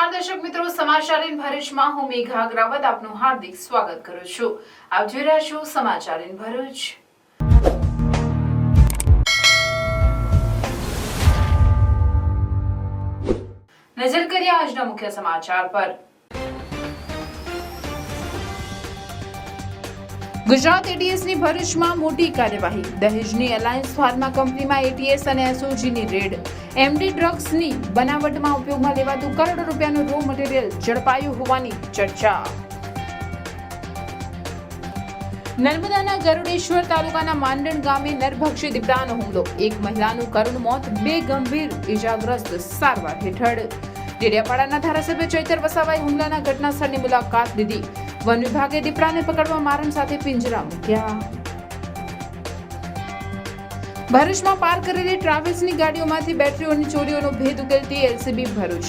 નમસ્કાર દર્શક મિત્રો, સમાચાર ઇન ભરૂચમાં હું મેઘા અગ્રવાલ આપનું હાર્દિક સ્વાગત કરું છું. આપ જોઈ રહ્યા છો સમાચાર ઇન ભરૂચ. નજર કરીએ આજના મુખ્ય સમાચાર પર. ગુજરાત એટીએસની ભરૂચમાં મોટી કાર્યવાહી. દહેજની એલાયન્સ ફાર્મા કંપનીમાં એટીએસ અને એસઓજીની રેડ. એમડી ડ્રગ્સની બનાવટમાં ઉપયોગમાં લેવાતું કરોડો રૂપિયાનું રો મટીરીયલ ઝડપાયું હોવાની ચર્ચા. નર્મદાના ગરુડેશ્વર તાલુકાના માંડણ ગામે નરભક્ષી દીપડાનો હુમલો. એક મહિલાનું કરુણ મોત, 2 ગંભીર ઇજાગ્રસ્ત સારવાર હેઠળ. ડેડિયાપાડાના ધારાસભ્ય ચૈતર વસાવાએ હુમલાના ઘટના સ્થળની મુલાકાત લીધી. વન વિભાગે દીપડાને પકડવા મારણ સાથે પિંજરા મૂક્યા. ભરૂચમાં પાર્ક કરેલી ટ્રાવેલ્સની ગાડીઓમાંથી બેટરીઓની ચોરીઓનો ભેદ ઉકેલતી એલસીબી ભરૂચ.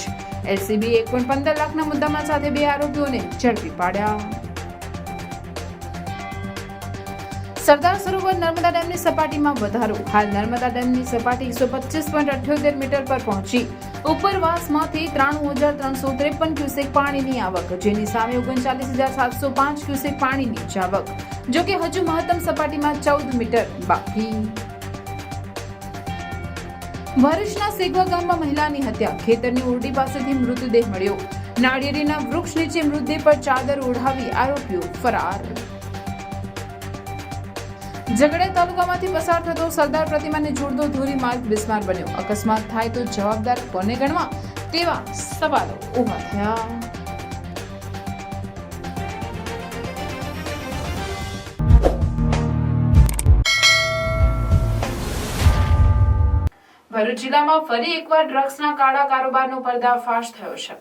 એલસીબી 1.15 લાખના મુદ્દામાલ સાથે 2 આરોપીઓને ઝડપી પાડ્યા. સરદાર સરોવર નર્મદા ડેમની સપાટીમાં વધારો. હાલ નર્મદા ડેમની સપાટી 125.78 મીટર પર પહોંચી. ઉપરવાસમાંથી 93,353 ક્યુસેક પાણીની આવક, જેની સામે 39,705 ક્યુસેક પાણીની આવક. જો કે હજુ મહત્તમ સપાટીમાં 14 મીટર બાકી. ભરૂચના સેગવા ગામમાં મહિલાની હત્યા. ખેતરની ઓરડી પાસેથી મૃતદેહ મળ્યો. નાળિયેરીના વૃક્ષ નીચે મૃતદેહ પર ચાદર ઓઢાવી આરોપીઓ ફરાર. ઝઘડિયા તાલુકામાંથી પસાર થતો સરદાર પ્રતિમાને જોડતો ધોરીમાર્ગ બિસ્માર બન્યો. અકસ્માત થાય તો જવાબદાર કોને ગણવા તેવા સવાલો ઉભા થયા. ભરૂચ જિલ્લામાં ફરી એકવાર ડ્રગ્સના કાળા કારોબારનો પર્દાફાશ થયો છે.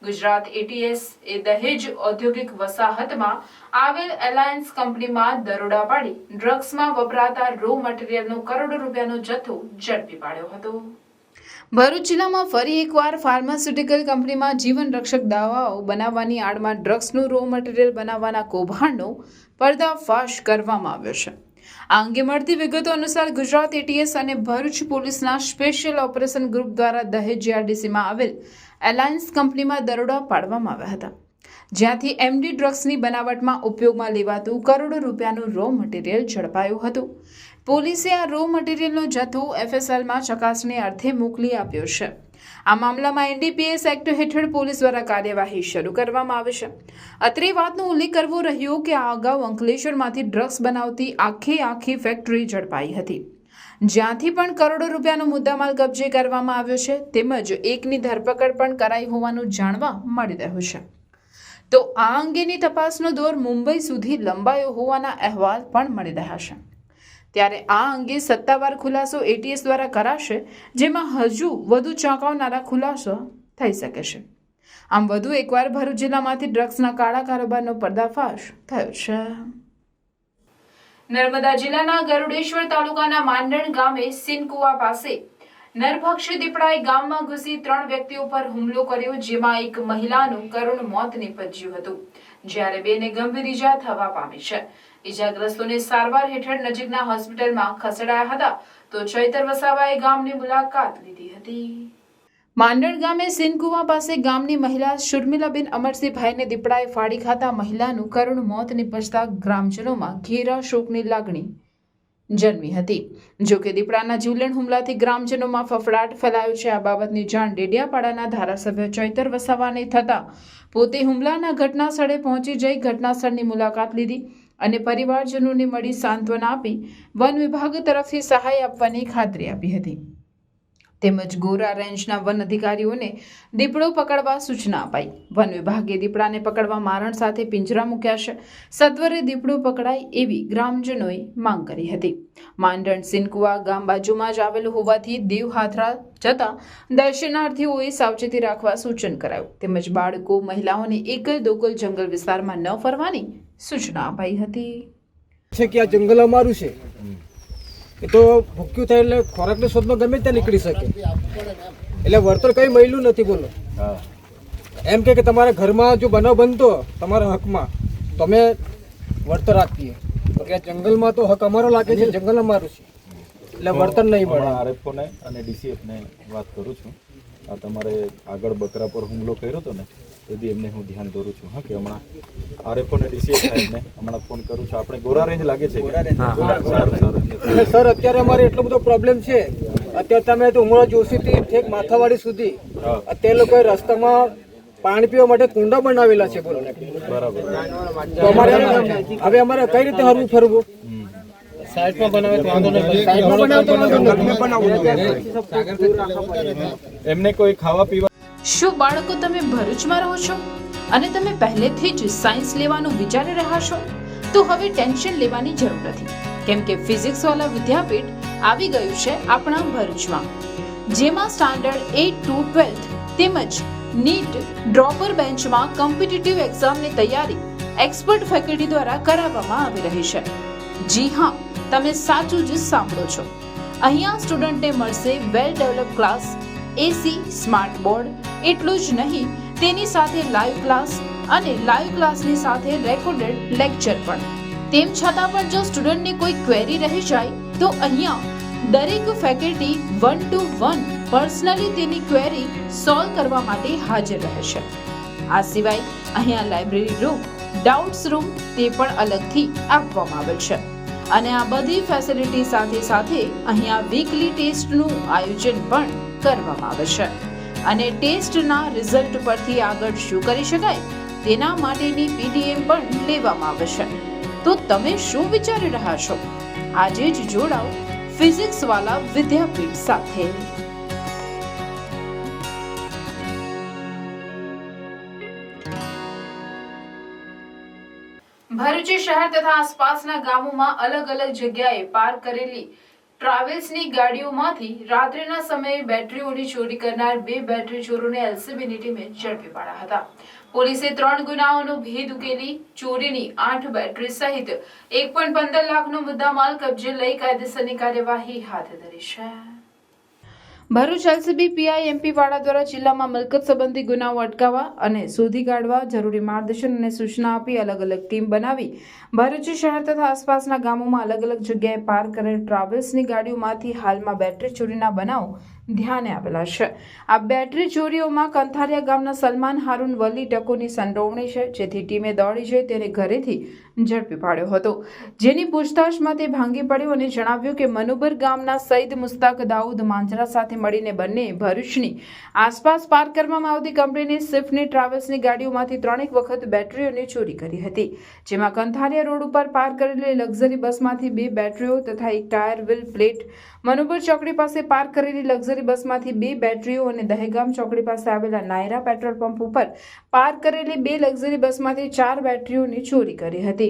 ગુજરાત એટીએસ એ દહેજ ઔદ્યોગિક વસાહતમાં આવેલ એલાયન્સ કંપનીમાં દરોડા પાડી ડ્રગ્સમાં વપરાતા રો મટીરીયલનો કરોડો રૂપિયાનો જથ્થો ઝડપી પાડ્યો હતો. ભરૂચ જિલ્લામાં ફરી એકવાર ફાર્માસ્યુટિકલ કંપનીમાં જીવન રક્ષક દવાઓ બનાવવાની આડમાં ડ્રગ્સનું રો મટીરીયલ બનાવવાના કૌભાંડનો પર્દાફાશ કરવામાં આવ્યો છે. આ અંગે મળતી વિગતો અનુસાર ગુજરાત એટીએસ અને ભરૂચ પોલીસના સ્પેશિયલ ઓપરેશન ગ્રુપ દ્વારા દહેજ જીઆરડીસીમાં આવેલ એલાયન્સ કંપનીમાં દરોડા પાડવામાં આવ્યા હતા, જ્યાંથી એમડી ડ્રગ્સની બનાવટમાં ઉપયોગમાં લેવાતું કરોડો રૂપિયાનું રો મટીરીયલ ઝડપાયું હતું. પોલીસે આ રો મટીરીયલનો જથ્થો એફએસએલમાં ચકાસણી અર્થે મોકલી આપ્યો છે. આ મામલામાં એનડીપીએસ એક્ટ હેઠળ પોલીસ દ્વારા કાર્યવાહી શરૂ કરવામાં આવી છે. અત્રે વાતનો ઉલ્લેખ કરવો રહ્યો કે આ અગાઉ અંકલેશ્વરમાંથી ડ્રગ્સ બનાવતી આખી ફેક્ટરી ઝડપાઈ હતી, જ્યાંથી પણ કરોડો રૂપિયાનો મુદ્દામાલ કબજે કરવામાં આવ્યો છે. તેમજ એકની ધરપકડ પણ કરાઈ હોવાનું જાણવા મળી રહ્યું છે. તો આ અંગેની તપાસનો દોર મુંબઈ સુધી લંબાયો હોવાના અહેવાલ પણ મળી રહ્યા છે. ત્યારે આ અંગે સત્તાવાર ખુલાસો એટીએસ દ્વારા કરાશે, જેમાં હજુ વધુ ચોંકાવનારા ખુલાસો થઈ શકે છે. આમ વધુ એકવાર ભરૂચ જિલ્લામાંથી ડ્રગ્સના કાળા કારોબારનો પર્દાફાશ થયો છે. નર્મદા જિલ્લાના ગરુડેશ્વર તાલુકાના માંડણ ગામે સિનકુવા પાસે નરભક્ષી દીપડાએ ગામમાં ઘૂસી 3 વ્યક્તિઓ પર હુમલો કર્યો, જેમાં એક મહિલાનું કરુણ મોત નીપજ્યું હતું, જ્યારે 2 ને ગંભીર ઈજા થવા પામી છે. ઈજાગ્રસ્તોને સારવાર હેઠળ નજીકના હોસ્પિટલમાં ખસેડાયા હતા. તો ચૈતર વસાવાએ ગામની મુલાકાત લીધી હતી. માંડણ ગામે સિનકુવા પાસે ગામની મહિલા શુર્મિલાબેન અમરસિંહભાઈને દીપડાએ ફાડી ખાતા મહિલાનું કરુણ મોત નીપજતા ગ્રામજનોમાં ઘેરા શોકની લાગણી જન્મી હતી. જોકે દીપડાના જીવલેણ હુમલાથી ગ્રામજનોમાં ફફડાટ ફેલાયો છે. આ બાબતની જાણ ડેડિયાપાડાના ધારાસભ્ય ચૈતર વસાવાને થતા પોતે હુમલાના ઘટના સ્થળે પહોંચી જઈ ઘટના સ્થળની મુલાકાત લીધી અને પરિવારજનોને મળી સાંત્વના આપી વન વિભાગ તરફથી સહાય આપવાની ખાતરી આપી હતી. તેમજ ગોરા રેન્જના વન અધિકારીઓને દીપડો પકડવા સૂચના અપાઈ. વન વિભાગે દીપડાને પકડવા મારણ સાથે પિંજરા મૂક્યા છે. સત્વરે દીપડો પકડાય એવી ગ્રામજનોએ માંગ કરી હતી. માંડણ સિનકુવા ગામ બાજુમાં જ આવેલું હોવાથી દેવહાથરા જતા દર્શનાર્થીઓએ સાવચેતી રાખવા સૂચન કરાયું. તેમજ બાળકો, મહિલાઓને એકલ દોકલ જંગલ વિસ્તારમાં ન ફરવાની સૂચના અપાઈ હતી. કે આ જંગલ અમારું છે, એ તો ભૂખ્યું થાય એટલે ખોરાકની શોધમાં ગમે ત્યાં નીકળી શકે, એટલે વળતર કંઈ મળ્યું નથી. બોલો એમ કે તમારા ઘરમાં જો બનાવ બનતો તમારા હકમાં તો અમે વળતર આપીએ, તો કે જંગલમાં તો હક અમારો લાગે છે, જંગલ અમારું છે, એટલે વર્તન નહીં મળે. આરએફઓને અને ડીસીએફને વાત કરું છું આ તમારે આગળ બકરા પર હુમલો કર્યો હતો ને એ બી એમને હું ધ્યાન દોરું છું હા કે હમણાં આરે પણ રિસીવ થાય ને હમણાં ફોન કરું છું. આપણે ગોરા રેન્જ લાગે છે અને સર અત્યારે અમારે એટલો બધો પ્રોબ્લેમ છે. અત્યારે તમે તો ઉમરા જોશીથી ઠેક માથાવાડી સુધી અત્યારે લોકોએ રસ્તામાં પાણી પીવા માટે કુંડા બનાવેલા છે. બોલો બરાબર. તો અમારે હવે અમારે કઈ રીતે હરવું ફરવું? એમને કોઈ ખાવા પીવા શું બાળકો તમે ભરૂચમાં રહો છો અને તમે પહેલેથી જ સાયન્સ લેવાનું વિચારી રહ્યા છો? તો હવે ટેન્શન લેવાની જરૂર નથી, કેમ કે ફિઝિક્સ વાળા વિદ્યાપીઠ આવી ગયું છે આપણા ભરૂચમાં, જેમાં સ્ટાન્ડર્ડ 8 to 12 તેમજ નીટ ડ્રોપર બેન્ચમાં કોમ્પિટિટિવ એક્ઝામની તૈયારી એક્સપર્ટ ફેકલ્ટી દ્વારા કરાવવામાં આવી રહી છે. જી હા, તમે સાચું જ સાંભળો છો. અહીંયા સ્ટુડન્ટને મળશે વેલ ડેવલપ ક્લાસ, એસી, સ્માર્ટ બોર્ડ. એટલું જ નહીં, તેની સાથે લાઈવ ક્લાસ અને લાઈવ ક્લાસની સાથે રેકોર્ડેડ લેક્ચર પણ. તેમ છતાં પણ જો સ્ટુડન્ટને કોઈ ક્વેરી રહી જાય તો અહીંયા દરેક ફેકલ્ટી 1 to 1 પર્સનલી તેની ક્વેરી સોલ્વ કરવા માટે હાજર રહેશે. આ સિવાય અહીંયા લાઇબ્રેરી રૂમ, ડાઉટ્સ રૂમ તે પણ અલગથી આપવામાં આવેલ છે. અને આ બધી ફેસિલિટી સાથે સાથે અહીંયા વીકલી ટેસ્ટનું આયોજન પણ કરવામાં આવે છે. અને ટેસ્ટના રિઝલ્ટ પરથી આગળ શું કરી શકાય તેના માટેની પીટીએમ પણ લેવામાં આવે છે. તો તમે શું વિચારી રહ્યા છો? આજે જ જોડાઓ ફિઝિક્સ વાલા વિદ્યાપીઠ સાથે. ભરૂચ શહેર તથા આસપાસના ગામોમાં અલગ અલગ જગ્યાએ પાર્ક કરેલી ટ્રાવેલ્સની ગાડીઓમાંથી રાત્રિના સમયે બેટરીઓની ચોરી કરનાર 2 બેટરી ચોરોને એલસીબીની ટીમે ઝડપી પાડ્યા હતા. પોલીસે 3 ગુનાઓનો ભેદ ઉકેલી ચોરીની 8 બેટરી સહિત 1.15 લાખનો મુદ્દામાલ કબજે લઈ કાયદેસરની કાર્યવાહી હાથ ધરી છે. ભરૂચ એલસીબી પીઆઈ એમપી વાળા દ્વારા જિલ્લામાં મિલકત સંબંધી ગુનાઓ અટકાવવા અને શોધી કાઢવા જરૂરી માર્ગદર્શન અને સૂચના આપી અલગ અલગ ટીમ બનાવી ભરૂચ શહેર તથા આસપાસના ગામોમાં અલગ અલગ જગ્યાએ પાર્ક કરેલ ટ્રાવેલ્સની ગાડીઓમાંથી હાલમાં બેટરી ચોરીના બનાવો ધ્યાને આવેલા છે. આ બેટરી ચોરીઓમાં કંથારિયા ગામના સલમાન હારૂન વલી ટકોની સંડોવણી છે, જેથી ટીમે દોડી જઈ તેને ઘરેથી ઝડપી પાડ્યો હતો. જેની પૂછતાછમાં તે ભાંગી પડ્યો અને જણાવ્યું કે મનુબર ગામના સઈદ મુસ્તાક દાઉદ માંજરા સાથે મળીને બંને ભરૂચની આસપાસ પાર્ક કરવામાં આવતી કંપનીની સ્વિફ્ટની ટ્રાવેલ્સની ગાડીઓમાંથી 3 વખત બેટરીઓની ચોરી કરી હતી. જેમાં કંથારિયા રોડ ઉપર પાર્ક કરેલી લક્ઝરી બસમાંથી 2 બેટરીઓ તથા એક ટાયર વ્હીલ પ્લેટ, મનુબર ચોકડી પાસે પાર્ક કરેલી લક્ઝરી બસમાંથી 2 બેટરીઓ અને દહેગામ ચોકડી પાસે આવેલા નાયરા પેટ્રોલ પંપ ઉપર પાર્ક કરેલી 2 લક્ઝરી બસમાંથી 4 બેટરીઓની ચોરી કરી હતી.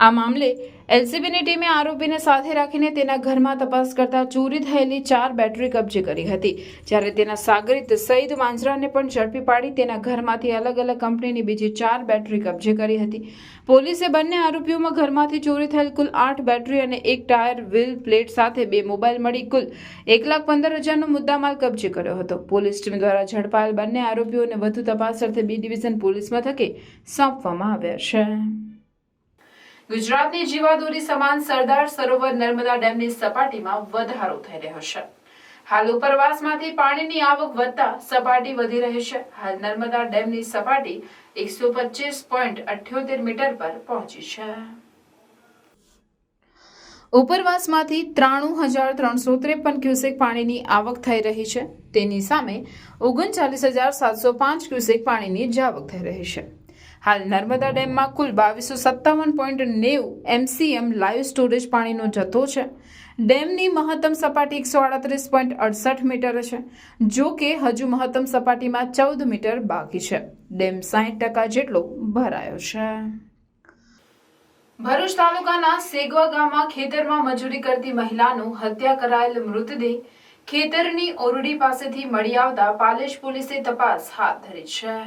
આ મામલે એલસીબીની ટીમે આરોપીને સાથે રાખીને તેના ઘરમાં તપાસ કરતા ચોરી થયેલી 4 બેટરી કબજે કરી હતી. જ્યારે તેના સાગરીત સઈદ માંજરાને પણ ઝડપી પાડી તેના ઘરમાંથી અલગ અલગ કંપનીની બીજી 4 બેટરી કબજે કરી હતી. પોલીસે બંને આરોપીઓમાં ઘરમાંથી ચોરી થયેલ કુલ 8 બેટરી અને એક ટાયર વ્હીલ પ્લેટ સાથે 2 મોબાઈલ મળી કુલ 1,15,000નો મુદ્દામાલ કબજે કર્યો હતો. પોલીસ ટીમ દ્વારા ઝડપાયેલ બંને આરોપીઓને વધુ તપાસ અર્થે બી ડિવિઝન પોલીસ મથકે સોંપવામાં આવ્યા છે. ગુજરાતની જીવાદોરી સમાન સરદાર સરોવર નર્મદા ડેમની સપાટીમાં વધારો થઈ રહ્યો છે. હાલ ઉપરવાસમાંથી પાણીની આવક વધતા સપાટી વધી રહી છે. હાલ નર્મદા ડેમની સપાટી 125.78 મીટર પર પહોંચી છે. ઉપરવાસમાંથી 93,353 ક્યુસેક પાણીની આવક થઈ રહી છે. તેની સામે 39,705 ક્યુસેક પાણીની જ આવક થઈ રહી છે. હાલ નર્મદા ડેમમાં કુલ 2257.90 MCM લાઈવ સ્ટોરેજ પાણીનો જથ્થો છે. ડેમની મહત્તમ સપાટી 138.68 મીટર છે. જો કે હજુ મહત્તમ સપાટીમાં 14 મીટર બાકી છે. ડેમ 60% જેટલો ભરાયો છે. ભરૂચ તાલુકાના સેગવા ગામમાં ખેતરમાં મજૂરી કરતી મહિલાનું હત્યા કરાયેલ મૃતદેહ ખેતરની ઓરડી પાસેથી મળી આવતા પાલેજ પોલીસે તપાસ હાથ ધરી છે.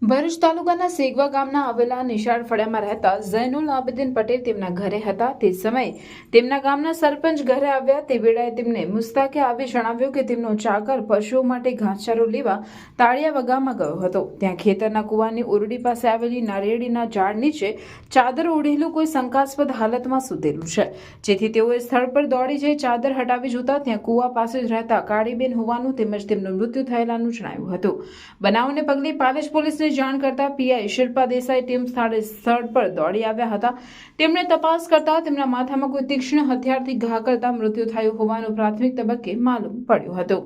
ભરૂચ તાલુકાના સેગવા ગામના આવેલા નિશાળ ફળિયામાં રહેતા ઝૈનુલ આબેદીન પટેલ તેમના ઘરે હતા. તે સમયે તેમના ગામના સરપંચ ઘરે આવ્યા. તે વેળાએ તેમને મુસ્તાકે આવી જણાવ્યું કે તેમનો ચાકર પશુઓ માટે ઘાસચારો લેવા તાળિયા વગામાં ગયો હતો. ત્યાં ખેતરના કૂવાની ઓરડી પાસે આવેલી નારિયેળીના ઝાડ નીચે ચાદર ઓઢેલું કોઈ શંકાસ્પદ હાલતમાં સૂતેલું છે, જેથી તેઓએ સ્થળ પર દોડી જઈ ચાદર હટાવી જોતા ત્યાં કૂવા પાસે જ રહેતા કાળીબેન હોવાનું તેમજ તેમનું મૃત્યુ થયેલાનું જણાવ્યું હતું. બનાવને પગલે પાલેજ પોલીસને જાણ કરતા પીઆઈ શિલ્પા દેસાઈ ટીમ સ્થળ પર દોડી આવ્યા હતા. તેમણે તપાસ કરતા તેમના માથામાં કોઈ તીક્ષ્ણ હથિયારથી ઘા કરતા મૃત્યુ થયું હોવાનું પ્રાથમિક તબક્કે માલુમ પડ્યું હતું.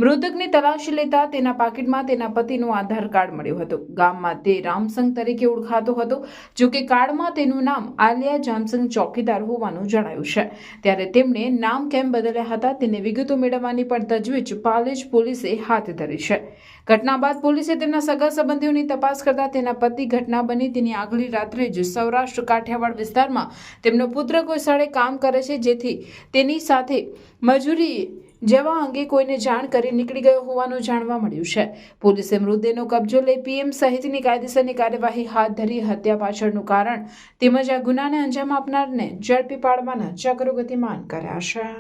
મૃતકની તલાશી લેતા તેના પાકીટમાં તેના પતિનું આધાર કાર્ડ મળ્યું હતું. ગામમાં તે રામસંગ તરીકે ઓળખાતો હતો, જો કે કાર્ડમાં તેનું નામ આલિયા જામસંગ ચોકીદાર હોવાનું જણાયું છે. ત્યારે તેમણે નામ કેમ બદલ્યા હતા તેની વિગતો મેળવવાની પણ તજવીજ પાલેજ પોલીસે હાથ ધરી છે. ઘટના બાદ પોલીસે તેમના સગા સંબંધીઓની તપાસ કરતા તેના પતિ ઘટના બની તેની આગલી રાત્રે જ સૌરાષ્ટ્ર કાઠિયાવાડ વિસ્તારમાં તેમનો પુત્ર કોઈ સ્થળે કામ કરે છે, જેથી તેની સાથે મજૂરી જવા અંગે કોઈને જાણ કરી નીકળી ગયો હોવાનું જાણવા મળ્યું છે. પોલીસે મૃતદેહનો કબજો લઈ પીએમ સહિતની કાયદેસરની કાર્યવાહી હાથ ધરી હત્યા પાછળનું કારણ તેમજ આ ગુનાને અંજામ આપનારને ઝડપી પાડવાના ચક્રો ગતિમાન કર્યા છે.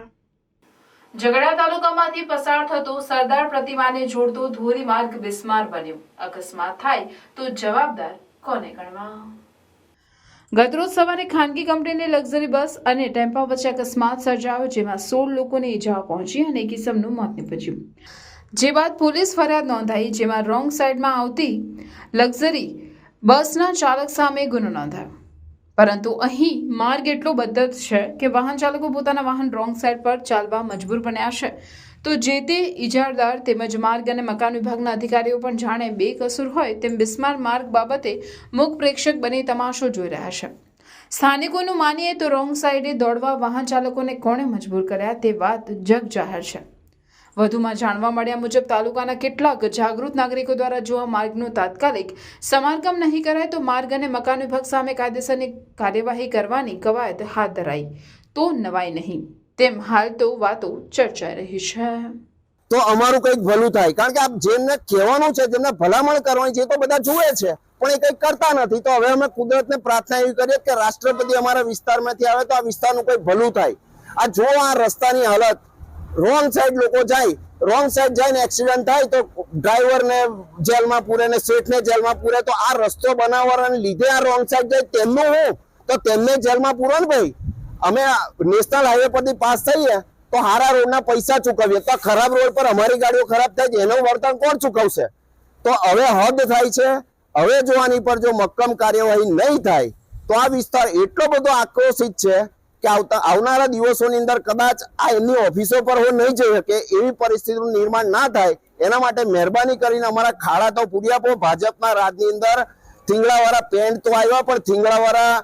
ઝઘડા તાલુકામાંથી પસાર થતો સરદાર પ્રતિમાને જોડતો ધોરીમાર્ગ બિસ્માર બન્યો. અકસ્માત થાય તો જવાબદાર કોને ગણવા? ગતરોજ સવારે ખાનગી કંપનીની લક્ઝરી બસ અને ટેમ્પા વચ્ચે અકસ્માત સર્જાયો, જેમાં 16 લોકોને ઈજાઓ પહોંચી અને એક ઇસમનું મોત નીપજ્યું. જે બાદ પોલીસ ફરિયાદ નોંધાઈ, જેમાં રોંગ સાઈડમાં આવતી લક્ઝરી બસના ચાલક સામે ગુનો નોંધાયો. પરંતુ અહીં માર્ગ એટલો બદતર છે કે વાહન ચાલકો પોતાના વાહન રોંગ સાઈડ પર ચાલવા મજબૂર બન્યા છે. તો જે તે ઇજારદાર તેમજ માર્ગ અને મકાન વિભાગના અધિકારીઓ પણ જાણે બેકસૂર હોય તેમ બિસ્માર માર્ગ બાબતે મૂક પ્રેક્ષક બની તમાશો જોઈ રહ્યા છે. સ્થાનિકોનું માનીએ તો રોંગ સાઈડે દોડવા વાહન ચાલકોને કોણે મજબૂર કર્યા તે વાત જગ જાહેર છે. વધુમાં જાણવા મળ્યા મુજબ તાલુકાના કેટલાક જાગૃત નાગરિકો દ્વારા જો આ માર્ગનું તાત્કાલિક સમારકામ નહીં કરાય તો માર્ગ અને મકાન વિભાગ સામે કાયદેસરની કાર્યવાહી કરવાની કવાયત હાથ ધરાઈ તો નવાઈ નહીં, તેમ હાલ તો વાતો ચર્ચાઈ રહી છે. તો અમારું કંઈક ભલું થાય, કારણ કે આ જેમને કહેવાનું છે, જેમને ભલામણ કરવાની છે, તો બધા જુએ છે પણ એ કંઈક કરતા નથી. તો હવે અમે કુદરતને પ્રાર્થના એવી કરીએ કે રાષ્ટ્રપતિ અમારા વિસ્તારમાંથી આવે તો આ વિસ્તારનું કંઈક ભલું થાય. આ જો આ રસ્તાની હાલત, રોંગ સાઈડ લોકો જાય, રોંગ સાઈડ જઈને એક્સિડન્ટ થાય તો ડ્રાઈવરને જેલમાં પૂરે ને શેઠને જેલમાં પૂરે. તો આ રસ્તો બનાવવાને લીધે આ રોંગ સાઈડ જાય તેમનું હું તો તેમને જેલમાં પૂરો ને ભાઈ. અમે નેશનલ હાઈવે પરથી પાસ થઈએ તો હારા રોડના પૈસા ચૂકવીએ, તો ખરાબ રોડ પર અમારી ગાડીઓ ખરાબ થાય છે એનું વળતર કોણ ચૂકવશે? તો હવે હદ થાય છે. હવે જો આની પર જો મક્કમ કાર્યવાહી નહીં થાય તો આ વિસ્તાર એટલો બધો આક્રોશિત છે કે આવનારા દિવસોની અંદર કદાચ આ એમની ઓફિસો પર નહીં જઈ શકે એવી પરિસ્થિતિનું નિર્માણ ના થાય. એના માટે મહેરબાની કરીને અમારા ખાડા તો પૂરી આપો. ભાજપના રાજની અંદર થીંગડાવાળા પેન્ટ તો આવ્યા પણ થીંગડાવાળા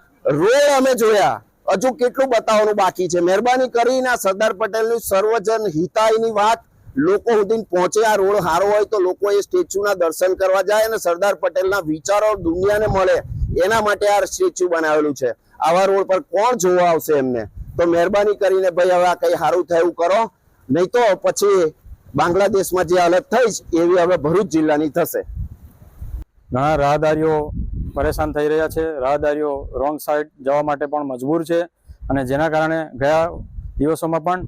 રોડ અમે જોયા, હજુ કેટલું બતાવવાનું બાકી છે. મહેરબાની કરીને આ સરદાર પટેલની સર્વજન હિતાયની વાત લોકો સુધી પહોંચે. આ રોડ સારો હોય તો લોકો એ સ્ટેચ્યુના દર્શન કરવા જાય અને સરદાર પટેલના વિચારો દુનિયાને મળે, એના માટે આ સ્ટેચ્યુ બનાવેલું છે. આવા રોડ પર કોણ જોવા આવશે એમને? તો મહેરબાની કરીને ભાઈ હવે આ કઈ સારું થયું કરો, નહીં તો પછી બાંગ્લાદેશમાં જે હાલત થઈ એવી હવે ભરૂચ જિલ્લાની થશે. ઘણા રાહદારીઓ પરેશાન થઈ રહ્યા છે. રાહદારીઓ રોંગ સાઈડ જવા માટે પણ મજબૂર છે અને જેના કારણે ગયા દિવસોમાં પણ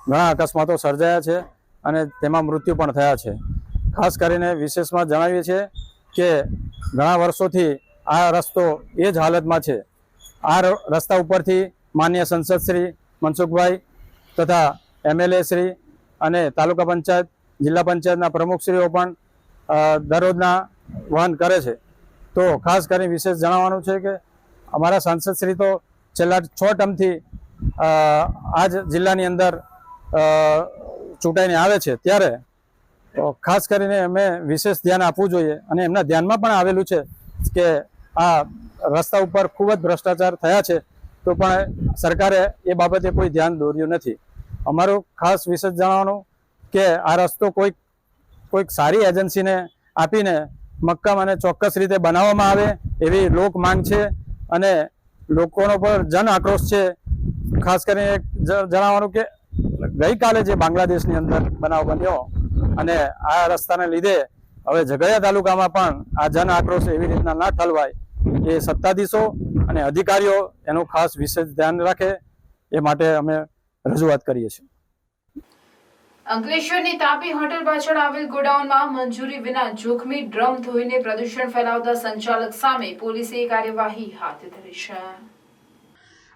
ઘણા અકસ્માતો સર્જાયા છે અને તેમાં મૃત્યુ પણ થયા છે. ખાસ કરીને વિશેષમાં જણાવીએ છીએ કે ઘણા વર્ષોથી આ રસ્તો એ જ હાલતમાં છે. આ રસ્તા ઉપરથી માનનીય સંસદ શ્રી મનસુખભાઈ તથા MLA શ્રી અને તાલુકા પંચાયત, જિલ્લા પંચાયતના પ્રમુખશ્રીઓ પણ દરરોજના વહન કરે છે. તો ખાસ કરીને વિશેષ જણાવવાનું છે કે અમારા સાંસદ શ્રી તો છેલ્લા 6 ટર્મથી આ જ જિલ્લાની અંદર ચૂંટાઈને આવે છે, ત્યારે તો ખાસ કરીને અમે વિશેષ ધ્યાન આપવું જોઈએ અને એમના ધ્યાનમાં પણ આવેલું છે કે આ રસ્તા ઉપર ખૂબ જ ભ્રષ્ટાચાર થયા છે, તો પણ સરકારે એ બાબતે કોઈ ધ્યાન દોર્યું નથી. અમારું ખાસ વિશેષ જણાવવાનું કે આ રસ્તો કોઈક સારી એજન્સીને આપીને મક્કમ અને ચોક્કસ રીતે બનાવવામાં આવે એવી લોક માંગ છે અને લોકોનો પર જન આક્રોશ છે. ખાસ કરીને જણાવવાનું કે ગઈકાલે જે બાંગ્લાદેશની અંદર બનાવ બન્યો અને આ રસ્તાને લીધે હવે ઝઘડિયા તાલુકામાં પણ આ જન આક્રોશ એવી રીતના ના ઠલવાય એ સત્તાધીશો અને અધિકારીઓ એનું ખાસ વિશેષ ધ્યાન રાખે એ માટે અમે રજૂઆત કરીએ છીએ. અંકલેશ્વરની તાપી હોટેલ પાછળ આવેલ ગોડાઉનમાં મંજૂરી વિના જોખમી ડ્રમ ધોઈને પ્રદૂષણ ફેલાવતા સંચાલક સામે પોલીસે કાર્યવાહી હાથ ધરી છે.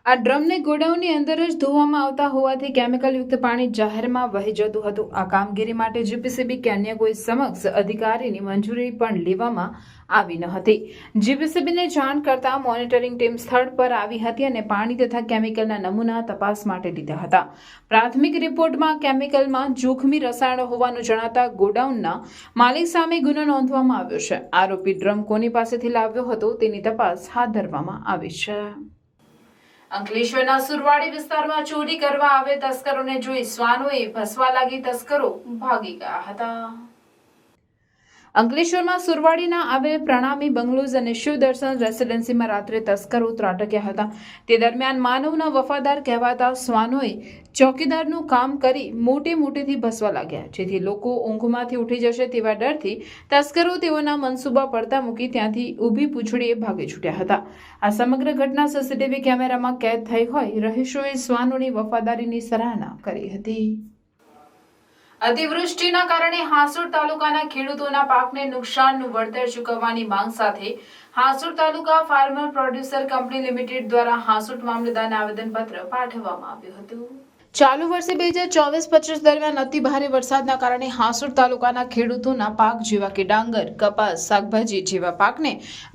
આ ડ્રમને ગોડાઉનની અંદર જ ધોવામાં આવતા હોવાથી કેમિકલયુક્ત પાણી જાહેરમાં વહી જતું હતું. આ કામગીરી માટે જીપીસીબી કે અન્ય કોઈ સમક્ષ અધિકારીની મંજૂરી પણ લેવામાં આવી ન હતી. જીપીસીબીને જાણ કરતા મોનિટરિંગ ટીમ સ્થળ પર આવી હતી અને પાણી તથા કેમિકલના નમૂના તપાસ માટે લીધા હતા. પ્રાથમિક રિપોર્ટમાં કેમિકલમાં જોખમી રસાયણો હોવાનું જણાતા ગોડાઉનના માલિક સામે ગુનો નોંધવામાં આવ્યો છે. આરોપી ડ્રમ કોની પાસેથી લાવ્યો હતો તેની તપાસ હાથ ધરવામાં આવી છે. અંકલેશ્વરના સુરવાડી વિસ્તારમાં ચોરી કરવા આવેલ તસ્કરોને જોઈ શ્વાનોએ ભસવા લાગી તસ્કરો ભાગી ગયા હતા. અંકલેશ્વરમાં સુરવાડીના આવેલ પ્રણામી બંગલોઝ અને શિવદર્શન રેસિડેન્સીમાં રાત્રે તસ્કરો ત્રાટક્યા હતા. તે દરમિયાન માનવના વફાદાર કહેવાતા શ્વાનોએ ચોકીદારનું કામ કરી મોટેથી ભસવા લાગ્યા, જેથી લોકો ઊંઘમાંથી ઉઠી જશે તેવા ડરથી તસ્કરો તેઓના મનસૂબા પડતા મૂકી ત્યાંથી ઊભી પૂંછડીએ ભાગી છૂટ્યા હતા. આ સમગ્ર ઘટના સીસીટીવી કેમેરામાં કેદ થઈ હોય રહીશોએ શ્વાનોની વફાદારીની સરાહના કરી હતી. અતિવૃષ્ટિના કારણે હાંસોડ તાલુકાના ખેડૂતોના પાકને નુકસાનનું વળતર ચૂકવવાની માંગ સાથે હાંસોડ તાલુકા ફાર્મર પ્રોડ્યુસર કંપની લિમિટેડ દ્વારા હાંસોડ મામલતદારને આવેદનપત્ર પાઠવવામાં આવ્યું હતું. ચાલુ વર્ષે 2024-25 દરમિયાન અતિ ભારે વરસાદના કારણે હાંસોડ તાલુકાના ખેડૂતોના પાક જેવા કે ડાંગર, કપાસ, શાકભાજી જેવા પાકને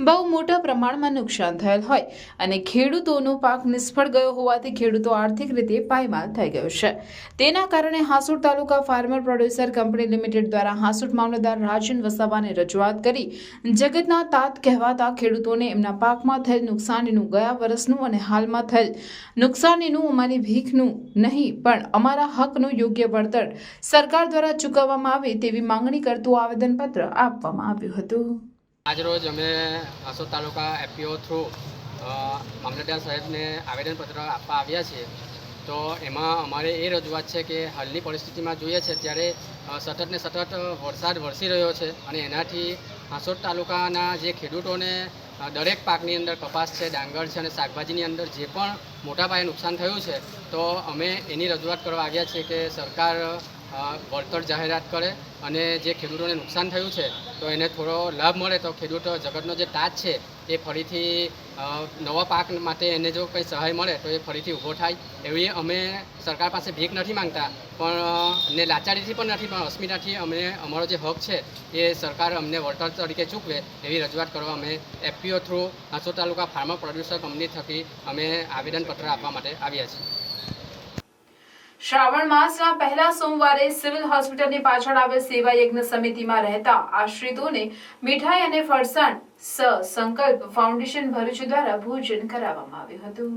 બહુ મોટા પ્રમાણમાં નુકસાન થયેલ હોય અને ખેડૂતોનો પાક નિષ્ફળ ગયો હોવાથી ખેડૂતો આર્થિક રીતે પાયમાલ થઈ ગયો છે. તેના કારણે હાંસોડ તાલુકા ફાર્મર પ્રોડ્યુસર કંપની લિમિટેડ દ્વારા હાંસોડ મામલતદાર રાજન વસાવાને રજૂઆત કરી જગતના તાત કહેવાતા ખેડૂતોને એમના પાકમાં થયેલ નુકસાનીનું ગયા વર્ષનું અને હાલમાં થયેલ નુકસાનીનું અમારી ભીખનું નહીં પણ અમારા હકનું યોગ્ય વળતર સરકાર દ્વારા ચૂકવવામાં આવે તેવી માંગણી કરતું આવેદનપત્ર આપવામાં આવ્યું હતું. આજરોજ અમે હાંસોદ તાલુકા એફપીઓ થ્રુ મામલતદાર સાહેબને આવેદનપત્ર આપવા આવ્યા છીએ. તો એમાં અમારે એ રજૂઆત છે કે હાલની પરિસ્થિતિમાં જોઈએ છે ત્યારે સતત ને સતત વરસાદ વરસી રહ્યો છે અને એનાથી હાંસોદ તાલુકાના જે ખેડૂતોને દરેક પાકની અંદર કપાસ છે, ડાંગર છે અને શાકભાજીની અંદર જે પણ મોટા પાયે નુકસાન થયું છે તો અમે એની રજૂઆત કરવા આવ્યા છીએ કે સરકાર વળતર જાહેરાત કરે અને જે ખેડૂતોને નુકસાન થયું છે તો એને થોડો લાભ મળે તો ખેડૂતો જગતનો જે તાજ છે એ ફરીથી નવા પાક માટે એને જો કંઈ સહાય મળે તો એ ફરીથી ઊભો થાય એવી અમે સરકાર પાસે ભીખ નથી માંગતા પણ ને લાચારીથી પણ નથી પણ અસ્મિતાથી અમે અમારો જે હક છે એ સરકાર અમને વળતર તરીકે ચૂકવે એવી રજૂઆત કરવા અમે એફપીઓ થ્રુ હાંસોદ તાલુકા ફાર્મર પ્રોડ્યુસર કંપની થકી અમે આવેદનપત્ર આપવા માટે આવ્યા છીએ. શ્રાવણ માસના પહેલા સોમવારે સિવિલ હોસ્પિટલની પાછળ આવેલ સેવા યજ્ઞ સમિતિમાં રહેતા આશ્રિતોને મીઠાઈ અને ફરસાણ સંકલ્પ ફાઉન્ડેશન ભરૂચ દ્વારા ભોજન કરાવવામાં આવ્યું હતું.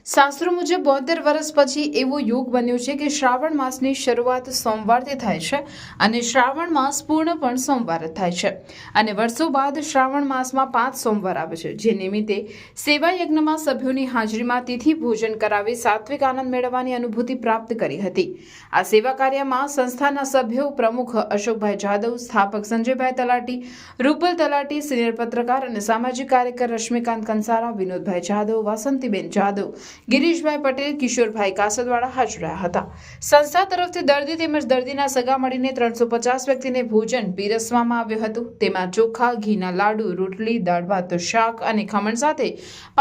શાસ્ત્રો મુજબ 72 વર્ષ પછી એવો યોગ બન્યો છે કે શ્રાવણ માસની શરૂઆત સોમવારથી થાય છે અને શ્રાવણ માસ પૂર્ણ પણ સોમવાર જ થાય છે અને વર્ષો બાદ શ્રાવણ માસમાં 5 સોમવાર આવે છે, જે નિમિત્તે સેવા યજ્ઞમાં સભ્યોની હાજરીમાં તિથિ ભોજન કરાવી સાત્વિક આનંદ મેળવવાની અનુભૂતિ પ્રાપ્ત કરી હતી. આ સેવા કાર્યમાં સંસ્થાના સભ્યો પ્રમુખ અશોકભાઈ જાદવ, સ્થાપક સંજયભાઈ તલાટી, રૂપલ તલાટી, સિનિયર પત્રકાર અને સામાજિક કાર્યકર રશ્મિકાંત કંસારા, વિનોદભાઈ જાદવ, વાસંતીબેન જાદવ, ગિરીશભાઈ પટેલ, કિશોરભાઈ કાસદવાળા હાજર રહ્યા હતા. સંસ્થા તરફથી દર્દી તેમજ દર્દીના સગા મળીને 350 વ્યક્તિને ભોજન પીરસવામાં આવ્યું હતું. તેમાં ચોખા, ઘીના લાડુ, રોટલી, દાળ ભાત, શાક અને ખમણ સાથે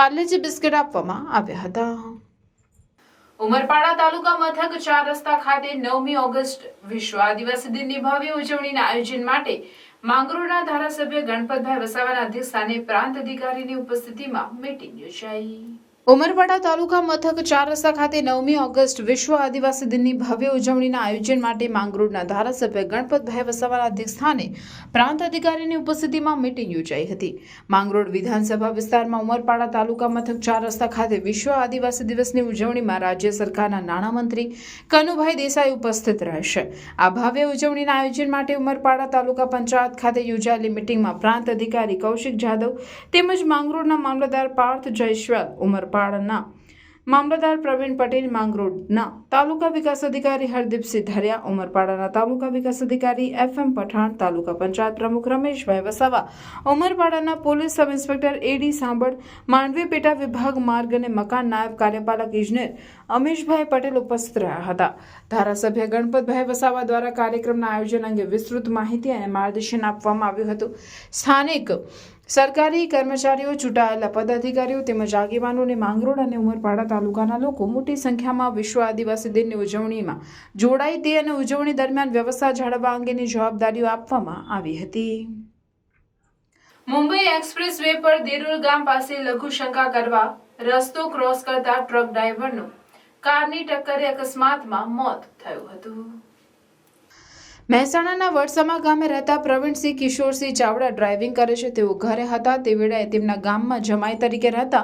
પાર્લેજી બિસ્કિટ આપવામાં આવ્યા હતા. ઉમરપાડા તાલુકા મથક 4 રસ્તા ખાતે 9મી ઓગસ્ટ વિશ્વ આદિવાસી દિનની ભવ્ય ઉજવણીના આયોજન માટે માંગરોળના ધારાસભ્ય ગણપતભાઈ વસાવાના અધ્યક્ષસ્થાને પ્રાંત અધિકારીની ઉપસ્થિતિમાં મીટિંગ યોજાઈ. ઉમરપાડા તાલુકા મથક 4 રસ્તા ખાતે 9મી ઓગસ્ટ વિશ્વ આદિવાસી દિનની ભવ્ય ઉજવણીના આયોજન માટે માંગરોળના ધારાસભ્ય ગણપતભાઈ વસાવાના અધ્યક્ષસ્થાને પ્રાંત અધિકારીની ઉપસ્થિતિમાં મીટિંગ યોજાઈ હતી. માંગરોળ વિધાનસભા વિસ્તારમાં ઉમરપાડા તાલુકા મથક 4 રસ્તા ખાતે વિશ્વ આદિવાસી દિવસની ઉજવણીમાં રાજ્ય સરકારના નાણામંત્રી કનુભાઈ દેસાઈ ઉપસ્થિત રહેશે. આ ભવ્ય ઉજવણીના આયોજન માટે ઉમરપાડા તાલુકા પંચાયત ખાતે યોજાયેલી મીટિંગમાં પ્રાંત અધિકારી કૌશિક જાદવ તેમજ માંગરોળના મામલતદાર પાર્થ જયસ્વાલ, ઉમરપાડાના મામલતદાર પ્રવીણ પટેલ માંગરોળના તાલુકા વિકાસ અધિકારી હરદીપસિંહ ધરિયા, ઉમરપાડાના તાલુકા વિકાસ અધિકારી FM પઠાણ, તાલુકા પંચાયત પ્રમુખ રમેશભાઈ વસાવા, ઉમરપાડાના પોલીસ સબ ઇન્સ્પેક્ટર AD સાંભળ, માંડવી પેટા વિભાગ માર્ગ અને મકાન નાયબ કાર્યપાલક ઇજનેર અમીશભાઈ પટેલ ઉપસ્થિત રહ્યા હતા. ધારાસભ્ય ગણપતભાઈ વસાવા દ્વારા કાર્યક્રમના આયોજન અંગે વિસ્તૃત માહિતી અને માર્ગદર્શન આપવામાં આવ્યું હતું. સ્થાનિક સરકારી કર્મચારીઓ, ચૂંટાયેલા પદાધિકારીઓ તેમજ આગેવાનોને માંગરોળ અને ઉમરપાડા તાલુકાના લોકો મોટી સંખ્યામાં વિશ્વ આદિવાસી દિનની ઉજવણીમાં જોડાઈ તે અને ઉજવણી દરમિયાન વ્યવસ્થા જાળવવા અંગેની જવાબદારીઓ આપવામાં આવી હતી. મુંબઈ એક્સપ્રેસ વે પર દેરુલ ગામ પાસે લઘુશંકા કરવા રસ્તો ક્રોસ કરતા ટ્રક ડ્રાઈવરનું કારની ટક્કરે અકસ્માતમાં મોત થયું હતું. મહેસાણાના વડસમા ગામે રહેતા પ્રવીણસિંહ કિશોરસિંહ ચાવડા ડ્રાઇવિંગ કરે છે. તેઓ ઘરે હતા તે વેળાએ તેમના ગામમાં જમાઈ તરીકે રહેતા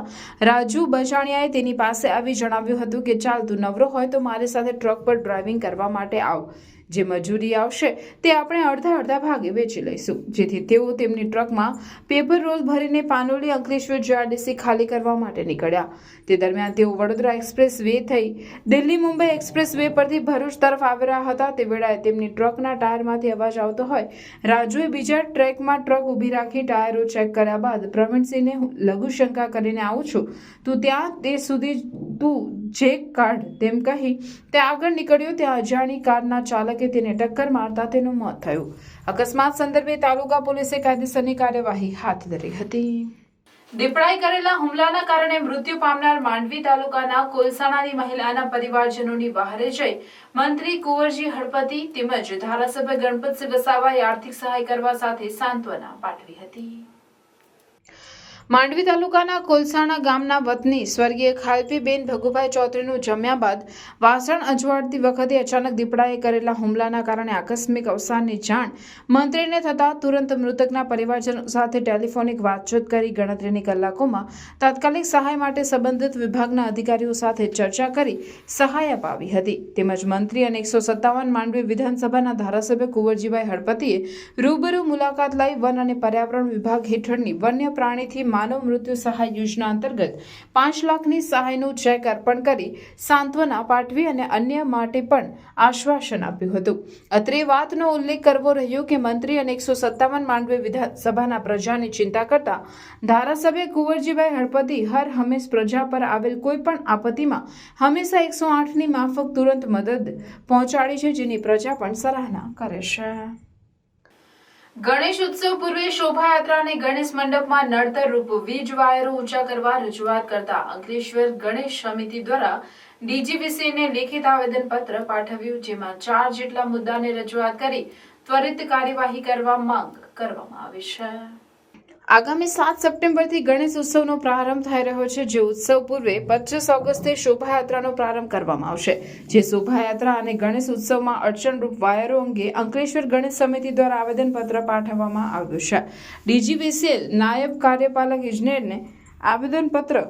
રાજુ બજાણિયાએ તેની પાસે આવી જણાવ્યું હતું કે ચાલ તું નવરો હોય તો મારી સાથે ટ્રક પર ડ્રાઇવિંગ કરવા માટે આવ. જે મજૂરી આવશે તે આપણે અડધા ભાગે વેચી લઈશું. જેથી તેઓ તેમની ટ્રકમાં પેપર રોલ ભરીને પાનોલી અંકલેશ્વર જીઆરડીસી ખાલી કરવા માટે નીકળ્યા. તે દરમિયાન તેઓ વડોદરા એક્સપ્રેસ વે થઈ દિલ્હી મુંબઈ એક્સપ્રેસ વે પરથી ભરૂચ તરફ આવી રહ્યા હતા. તે વેળાએ તેમની ટ્રકના ટાયરમાંથી અવાજ આવતો હોય રાજુએ બીજા ટ્રેકમાં ટ્રક ઊભી રાખી ટાયરો ચેક કર્યા બાદ પ્રવીણસિંહને લઘુશંકા કરીને આવું છું, તું ત્યાં તે સુધી તું ચેક કાઢ તેમ કહી તે આગળ નીકળ્યો. ત્યાં અજાણી કારના ચાલકે તેને ટક્કર મારતા તેનું મોત થયું. અકસ્માત સંદર્ભે તાલુકા પોલીસે કાયદેસરની કાર્યવાહી હાથ ધરી હતી. દીપડાએ કરેલા હુમલાના કારણે મૃત્યુ પામનાર માંડવી તાલુકાના કોલસાણાની મહિલાના પરિવારજનોની વહારે જઈ મંત્રી કુંવરજી હળપતિ તેમજ ધારાસભ્ય ગણપતસિંહ વસાવાએ આર્થિક સહાય કરવા સાથે સાંત્વના પાઠવી હતી. માંડવી તાલુકાના કોલસાણા ગામના વતની સ્વર્ગીય ખાલપીબેન ભગુભાઈ ચૌધરીનું જમ્યા બાદ વાસણ અજવાળતી વખતે અચાનક દીપડાએ કરેલા હુમલાના કારણે આકસ્મિક અવસાનની જાણ મંત્રીને થતાં તુરંત મૃતકના પરિવારજનો સાથે ટેલિફોનિક વાતચીત કરી ગણતરીની કલાકોમાં તાત્કાલિક સહાય માટે સંબંધિત વિભાગના અધિકારીઓ સાથે ચર્ચા કરી સહાય અપાવી હતી. તેમજ મંત્રી અને 157 માંડવી વિધાનસભાના ધારાસભ્ય કુંવરજીભાઈ હળપતિએ રૂબરૂ મુલાકાત લઈ વન અને પર્યાવરણ વિભાગ હેઠળની વન્ય પ્રાણીથી માનવ મૃત્યુ સહાય યોજના અંતર્ગત 5 લાખની સહાયનું ચેક અર્પણ કરી સાંત્વના પાઠવી અને અન્ય માટે પણ આશ્વાસન આપ્યું હતું. અત્રે વાતનો ઉલ્લેખ કરવો રહ્યો કે મંત્રી અને 157 માંડવી વિધાનસભાના પ્રજાની ચિંતા કરતા ધારાસભ્ય કુંવરજીભાઈ હળપતિ હર હંમેશ પ્રજા પર આવેલ કોઈ પણ આપત્તિમાં હંમેશા 108ની માફક તુરંત મદદ પહોંચાડી છે, જેની પ્રજા પણ સરાહના કરે છે. ગણેશ ઉત્સવ પૂર્વે શોભાયાત્રા અને ગણેશ મંડપમાં નડતર રૂપ વીજ વાયરો ઊંચા કરવા રજૂઆત કરતા અંકલેશ્વર ગણેશ સમિતિ દ્વારા ડીજીવીસીને લેખિત આવેદનપત્ર પાઠવ્યું, જેમાં 4 જેટલા મુદ્દાને રજૂઆત કરી ત્વરિત કાર્યવાહી કરવા માંગ કરવામાં આવી છે. આગામી 7 સપ્ટેમ્બરથી ગણેશ ઉત્સવનો પ્રારંભ થઈ રહ્યો છે, જે ઉત્સવ પૂર્વે 25 ઓગસ્ટે શોભાયાત્રાનો પ્રારંભ કરવામાં આવશે. જે શોભાયાત્રા અને ગણેશ ઉત્સવમાં અડચણરૂપ વાયરો અંગે અંકલેશ્વર ગણેશ સમિતિ દ્વારા આવેદનપત્ર પાઠવવામાં આવ્યું છે. ડીજીવીસીએલ નાયબ કાર્યપાલક ઇજનેરને આવેદનપત્ર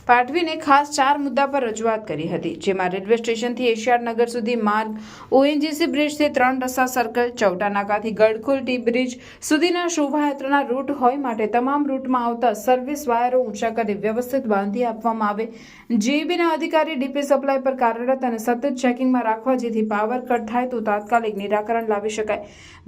પાઠવીને ખાસ 4 મુદ્દા પર રજૂઆત કરી હતી, જેમાં રેલવે સ્ટેશનથી એશિયાડ નગર સુધી માર્ગ, ઓએનજીસી બ્રિજથી 3 રસ્તા સર્કલ, ચૌટા નાકાથી ગડખોલ ટી બ્રિજ સુધીના શોભાયાત્રાના રૂટ હોય માટે તમામ રૂટમાં આવતા સર્વિસ વાયરો ઊંચા કરી વ્યવસ્થિત બાંધી આપવામાં આવે. જીઈબીના અધિકારી ડીપી સપ્લાય પર કાર્યરત અને સતત ચેકિંગમાં રાખવા, જેથી પાવર કટ થાય તો તાત્કાલિક નિરાકરણ લાવી શકાય.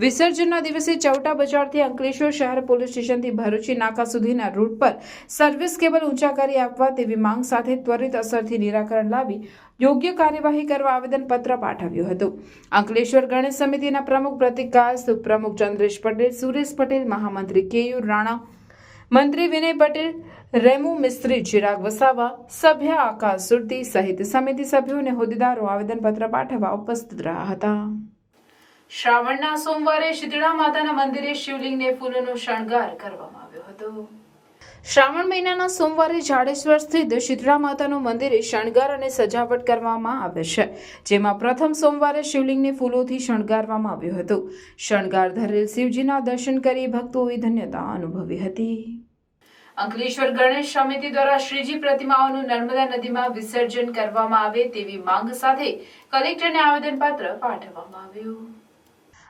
વિસર્જનના દિવસે ચૌટા બજારથી અંકલેશ્વર શહેર પોલીસ સ્ટેશનથી ભરૂચી નાકા સુધીના રૂટ પર સર્વિસ કેબલ ઊંચા કરી આપવા તેવી માંગ સાથે ત્વરિત અસરથી નિરાકરણ લાવી યોગ્ય કાર્યવાહી કરવા આવેદનપત્ર પાઠવ્યું હતું. અંકલેશ્વર ગણેશ સમિતિના પ્રમુખ પ્રતિક ગાસ, ઉપપ્રમુખ ચંદ્રેશ પટેલ, સુરેશ પટેલ, મહામંત્રી કેયુર રાણા, મંત્રી વિનય પટેલ, રેમુ મિસ્ત્રી, ચિરાગ વસાવા, સભ્ય આકાશ સુરતી સહિત સમિતિ સભ્યો અને હોદ્દેદારો આવેદનપત્ર પાઠવવા ઉપસ્થિત રહ્યા હતા. શ્રાવણના સોમવારે શીતળા માતાના મંદિરે શિવલિંગને ફૂલોનો શણગાર કરવામાં આવ્યો હતો. શ્રાવણ મહિનાના સોમવારે જાડેશ્વર સ્થિત શીતળા માતાનું મંદિરે શણગાર અને સજાવટ કરવામાં આવે છે, જેમાં પ્રથમ સોમવારે શિવલિંગને ફૂલોથી શણગારવામાં આવ્યું હતું. શણગાર ધરેલ શિવજીના દર્શન કરી ભક્તોએ ધન્યતા અનુભવી હતી. અંકલેશ્વર ગણેશ સમિતિ દ્વારા શ્રીજી પ્રતિમાઓનું નર્મદા નદીમાં વિસર્જન કરવામાં આવે તેવી માંગ સાથે કલેક્ટરને આવેદનપત્ર પાઠવવામાં આવ્યું.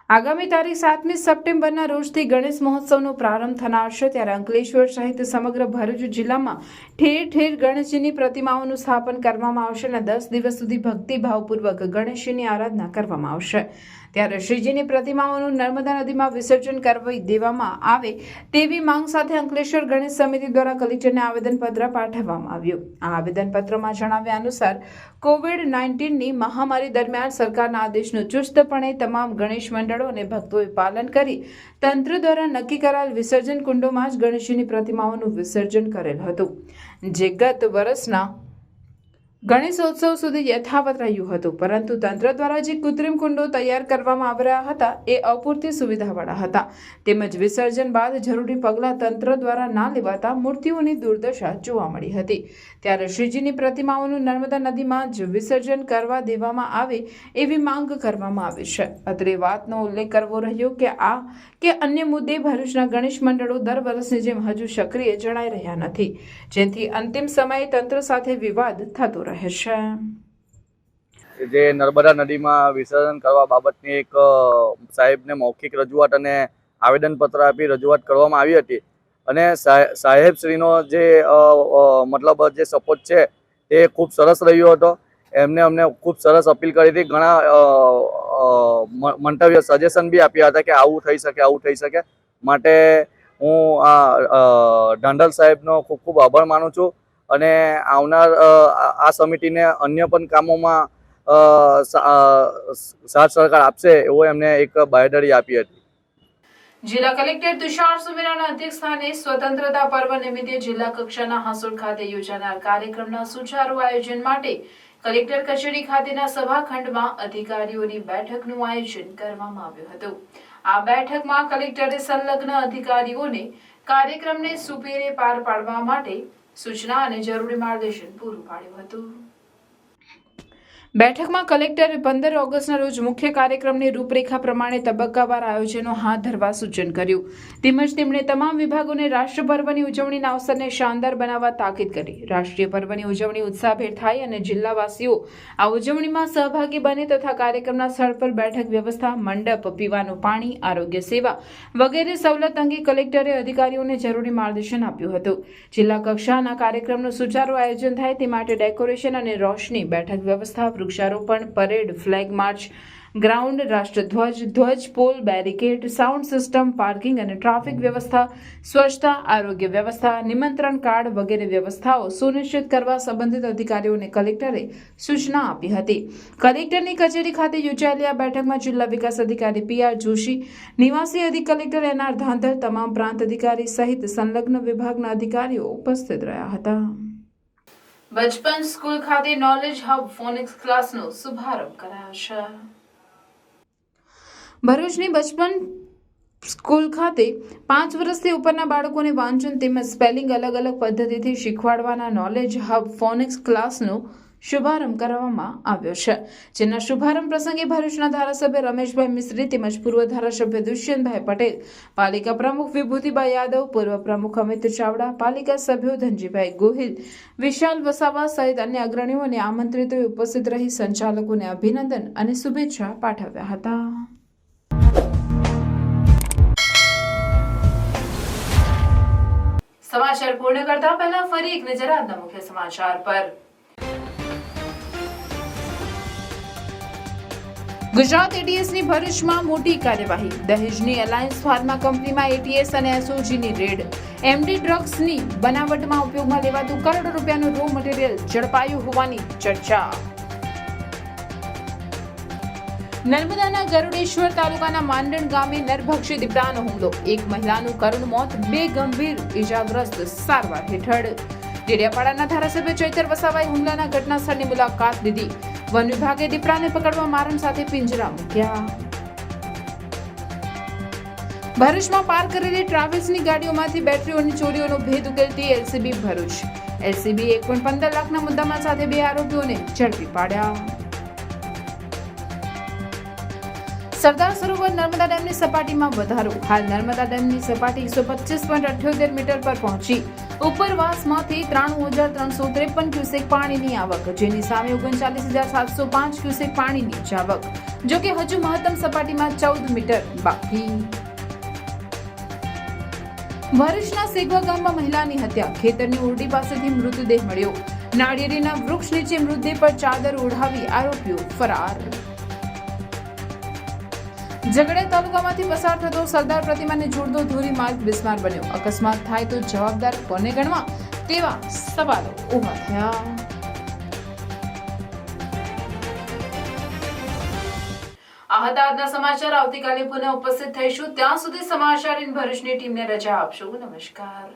આગામી તારીખ 7મી સપ્ટેમ્બરના રોજથી ગણેશ મહોત્સવનો પ્રારંભ થનાર છે, ત્યારે અંકલેશ્વર સહિત સમગ્ર ભરૂચ જિલ્લામાં ઠેર ઠેર ગણેશજીની પ્રતિમાઓનું સ્થાપન કરવામાં આવશે અને 10 દિવસ સુધી ભક્તિભાવપૂર્વક ગણેશજીની આરાધના કરવામાં આવશે. ત્યારે શ્રીજીની પ્રતિમાઓનું નર્મદા નદીમાં વિસર્જન કરવી દેવામાં આવે તેવી માંગ સાથે અંકલેશ્વર ગણેશ સમિતિ દ્વારા કલેક્ટરને આવેદનપત્ર પાઠવવામાં આવ્યું. આ આવેદનપત્રમાં જણાવ્યા અનુસાર કોવિડ-19ની મહામારી દરમિયાન સરકારના આદેશનું ચુસ્તપણે તમામ ગણેશ મંડળો અને ભક્તોએ પાલન કરી તંત્ર દ્વારા નક્કી કરાયેલ વિસર્જન કુંડોમાં જ ગણેશજીની પ્રતિમાઓનું વિસર્જન કરેલ હતું, જે ગત વર્ષના ગણેશોત્સવ સુધી યથાવત રહ્યું હતું. પરંતુ તંત્ર દ્વારા જે કૃત્રિમ કુંડો તૈયાર કરવામાં આવી રહ્યા હતા એ અપૂરતી સુવિધાવાળા હતા, તેમજ વિસર્જન બાદ જરૂરી પગલાં તંત્ર દ્વારા ના લેવાતા મૂર્તિઓની દુર્દશા જોવા મળી હતી. ત્યારે શ્રીજીની પ્રતિમાઓનું નર્મદા નદીમાં જ વિસર્જન કરવા દેવામાં આવે એવી માંગ કરવામાં આવી છે. અત્રે વાતનો ઉલ્લેખ કરવો રહ્યો કે આ કે અન્ય મુદ્દે ભરૂચના ગણેશ મંડળો દર વર્ષની જેમ હજુ સક્રિય જણાઈ રહ્યા નથી, જેથી અંતિમ સમયે તંત્ર સાથે વિવાદ થતો રહે છે. જે નર્મદા નદીમાં વિસર્જન કરવા બાબતની એક સાહેબને મૌખિક રજૂઆત અને આવેદનપત્ર આપી રજૂઆત કરવામાં આવી હતી અને સાહેબશ્રીનો જે મતલબ જે સપોર્ટ છે તે ખૂબ સરસ રહ્યો હતો. એમને અમને ખૂબ સરસ અપીલ કરી હતી, ઘણા મંતવ્ય સજેશન બી આપ્યા હતા કે આવું થઈ શકે. માટે હું ઢાંડલ સાહેબનો ખૂબ ખૂબ આભાર માનું છું અને આવનાર આ સમિતિને અન્ય પણ કામોમાં સાથ સહકાર આપશે એવો એમને એક બાંયધરી આપી હતી. જિલ્લા કલેક્ટર તુષાર સુમેરાના અધ્યક્ષસ્થાને સ્વતંત્રતા પર્વ નિમિત્તે જિલ્લા કક્ષાના હાંસોડ ખાતે યોજાનાર કાર્યક્રમના સુચારુ આયોજન માટે કલેક્ટર કચેરી ખાતેના સભાખંડમાં અધિકારીઓની બેઠકનું આયોજન કરવામાં આવ્યું હતું. આ બેઠકમાં કલેક્ટરે સંલગ્ન અધિકારીઓને કાર્યક્રમને સુપેરે પાર પાડવા માટે સૂચના અને જરૂરી માર્ગદર્શન પૂરું પાડ્યું હતું. બેઠકમાં કલેક્ટરે 15 ઓગસ્ટના રોજ મુખ્ય કાર્યક્રમની રૂપરેખા પ્રમાણે તબક્કાવાર આયોજનો હાથ ધરવા સૂચન કર્યું. તેમજ તેમણે તમામ વિભાગોને રાષ્ટ્ર પર્વની ઉજવણીના અવસરને શાનદાર બનાવવા તાકીદ કરી. રાષ્ટ્રીય પર્વની ઉજવણી ઉત્સાહભેર થાય અને જિલ્લાવાસીઓ આ ઉજવણીમાં સહભાગી બને તથા કાર્યક્રમના સ્થળ પર બેઠક વ્યવસ્થા, મંડપ, પીવાનું પાણી, આરોગ્ય સેવા વગેરે સવલત અંગે કલેક્ટરે અધિકારીઓને જરૂરી માર્ગદર્શન આપ્યું હતું. જિલ્લા કક્ષાના કાર્યક્રમનું સુચારુ આયોજન થાય તે માટે ડેકોરેશન અને રોશની, બેઠક વ્યવસ્થા, વૃક્ષારોપણ, પરેડ, ફ્લેગ માર્ચ, ગ્રાઉન્ડ, રાષ્ટ્રધ્વજ, ધ્વજ pole, barricade, sound system, parking અને ટ્રાફિક વ્યવસ્થા, સ્વચ્છતા, આરોગ્ય વ્યવસ્થા, નિમંત્રણ કાર્ડ વગેરે વ્યવસ્થાઓ સુનિશ્ચિત કરવા સંબંધિત અધિકારીઓને કલેક્ટરે સૂચના આપી હતી. કલેક્ટરની કચેરી ખાતે યોજાયેલી આ બેઠકમાં જિલ્લા વિકાસ અધિકારી PR જોશી, નિવાસી અધિક કલેક્ટર NR ધાંધલ, તમામ પ્રાંત અધિકારી સહિત સંલગ્ન વિભાગના અધિકારીઓ ઉપસ્થિત રહ્યા હતા. બચપન સ્કૂલ ખાતે નોલેજ હબ ફોનિક્સ ક્લાસનો શુભારંભ કરાયો છે. ભરૂચની બચપન સ્કૂલ ખાતે 5 વર્ષથી ઉપરના બાળકોને વાંચન તેમજ સ્પેલિંગ અલગ અલગ પદ્ધતિથી શીખવાડવાના નોલેજ હબ ફોનિક્સ ક્લાસનો શુભારંભ કરવામાં આવ્યો છે, જેના શુભારંભ પ્રસંગે ભરૂચના ધારાસભ્ય રમેશભાઈ મિસ્ત્રી તેમજ પૂર્વ ધારાસભ્ય દુષ્યંતભાઈ પટેલ, પાલિકા પ્રમુખ વિભૂતિભાઈ યાદવ, પૂર્વ પ્રમુખ અમિત ચાવડા, પાલિકા સભ્યો ધનજીભાઈ ગોહિલ, વિશાલ વસાવા સહિત અન્ય અગ્રણીઓને આમંત્રિતોએ ઉપસ્થિત રહી સંચાલકોને અભિનંદન અને શુભેચ્છા પાઠવ્યા હતા. સમાચાર પૂર્ણ કરતા પહેલા ફરી એક નજર આજના મુખ્ય સમાચાર પર. ગુજરાત ATSની ભરૂચમાં મોટી કાર્યવાહી. દહેજની એલાયન્સ ફાર્મા કંપનીમાં ATS અને SOGની રેડ. MD ડ્રગ્સની બનાવટમાં ઉપયોગમાં લેવાતું કરોડો રૂપિયાનું રો મટીરિયલ ઝડપાયું હોવાની ચર્ચા. નર્મદાના ગરુડેશ્વર તાલુકાના માંડણ ગામે નરભક્ષી દીપડાનો હુમલો. એક મહિલાનું કરુણ મોત, 2 ગંભીર ઇજાગ્રસ્ત સારવાર હેઠળ. ડેડિયાપાડાના ધારાસભ્ય ચૈતર વસાવાએ હુમલાના ઘટના સ્થળની મુલાકાત લીધી. વન વિભાગે દીપડાને પકડવા મારણ સાથે પિંજરા મૂક્યા. ભરૂચમાં પાર્ક કરેલી ટ્રાવેલ્સની ગાડીઓમાંથી બેટરીઓની ચોરીઓનો ભેદ ઉકેલતી LCB ભરૂચ. LCB 1.15 લાખના મુદ્દામાલ સાથે 2 આરોપીઓને ઝડપી પાડ્યા. સરદાર સરોવર નર્મદા ડેમની સપાટીમાં વધારો. હાલ નર્મદા ડેમની સપાટી 125.78 મીટર પર પહોંચી ઉપરવાસમાંથી 93,353 ક્યુસેક પાણીની આવક, જેની સામે 39,705 ક્યુસેક પાણીની આવક. જોકે હજુ મહત્તમ સપાટીમાં 14 મીટર બાકી. ભરૂચના સેગવા ગામમાં મહિલાની હત્યા, ખેતરની ઓરડી પાસેથી મૃતદેહ મળ્યો. નાળિયેરીના વૃક્ષ નીચે મૃતદેહ પર ચાદર ઓઢાવી આરોપીઓ ફરાર. ઝઘડિયા તાલુકામાંથી પસાર થતો સરદાર પ્રતિમાને જોડતો ધોરીમાર્ગ બિસ્માર બન્યો. અકસ્માત થાય તો જવાબદાર કોને ગણવા તેવા સવાલો ઉભા થયા. આ હતા આજના સમાચાર. આવતીકાલે પુનઃ ઉપસ્થિત થઈશું. ત્યાં સુધી સમાચાર ઇન ભરૂચની ટીમને રજા આપશો. નમસ્કાર.